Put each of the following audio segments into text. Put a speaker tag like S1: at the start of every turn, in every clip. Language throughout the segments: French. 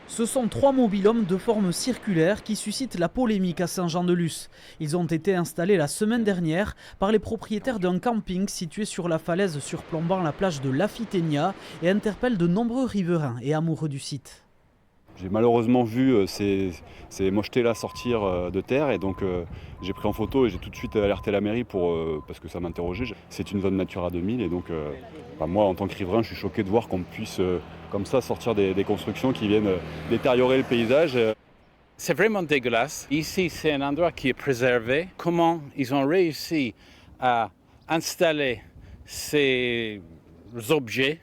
S1: Ce sont 3 mobil-homes de forme circulaire qui suscitent la polémique à Saint-Jean-de-Luz. Ils ont été installés la semaine dernière par les propriétaires d'un camping situé sur la falaise surplombant la plage de l'Afiténia et interpellent de nombreux riverains et amoureux du site.
S2: J'ai malheureusement vu ces mochetés-là sortir de terre et donc j'ai pris en photo et j'ai tout de suite alerté la mairie parce que ça m'interrogeait. C'est une zone Natura 2000 et donc moi en tant que riverain je suis choqué de voir qu'on puisse comme ça sortir des constructions qui viennent détériorer le paysage.
S3: C'est vraiment dégueulasse. Ici c'est un endroit qui est préservé. Comment ils ont réussi à installer ces objets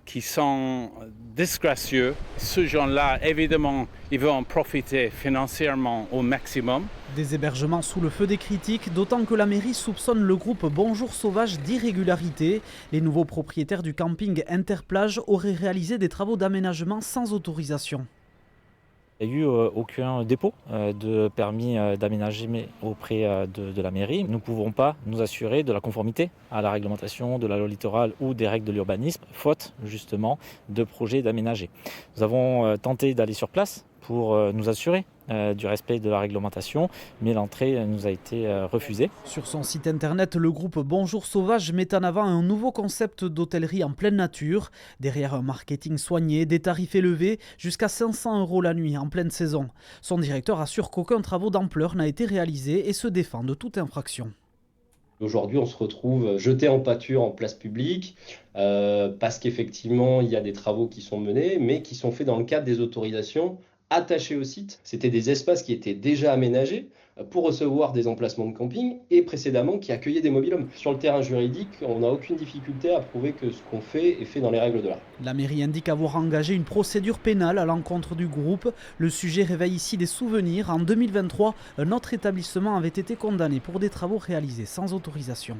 S3: qui sont disgracieux. Ces gens-là, évidemment, ils vont en profiter financièrement au maximum.
S1: Des hébergements sous le feu des critiques, d'autant que la mairie soupçonne le groupe Bonjour Sauvage d'irrégularité. Les nouveaux propriétaires du camping Interplage auraient réalisé des travaux d'aménagement sans autorisation.
S4: Il n'y a eu aucun dépôt de permis d'aménager auprès de la mairie. Nous ne pouvons pas nous assurer de la conformité à la réglementation de la loi littorale ou des règles de l'urbanisme, faute justement de projets d'aménager. Nous avons tenté d'aller sur place pour nous assurer du respect de la réglementation, mais l'entrée nous a été refusée.
S1: Sur son site internet, le groupe Bonjour Sauvage met en avant un nouveau concept d'hôtellerie en pleine nature. Derrière un marketing soigné, des tarifs élevés, jusqu'à 500 € la nuit en pleine saison. Son directeur assure qu'aucun travaux d'ampleur n'a été réalisé et se défend de toute infraction.
S5: Aujourd'hui, on se retrouve jeté en pâture en place publique parce qu'effectivement, il y a des travaux qui sont menés, mais qui sont faits dans le cadre des autorisations attachés au site. C'était des espaces qui étaient déjà aménagés pour recevoir des emplacements de camping et précédemment qui accueillaient des mobil-homes. Sur le terrain juridique, on n'a aucune difficulté à prouver que ce qu'on fait est fait dans les règles de l'art.
S1: La mairie indique avoir engagé une procédure pénale à l'encontre du groupe. Le sujet réveille ici des souvenirs. En 2023, un autre établissement avait été condamné pour des travaux réalisés sans autorisation.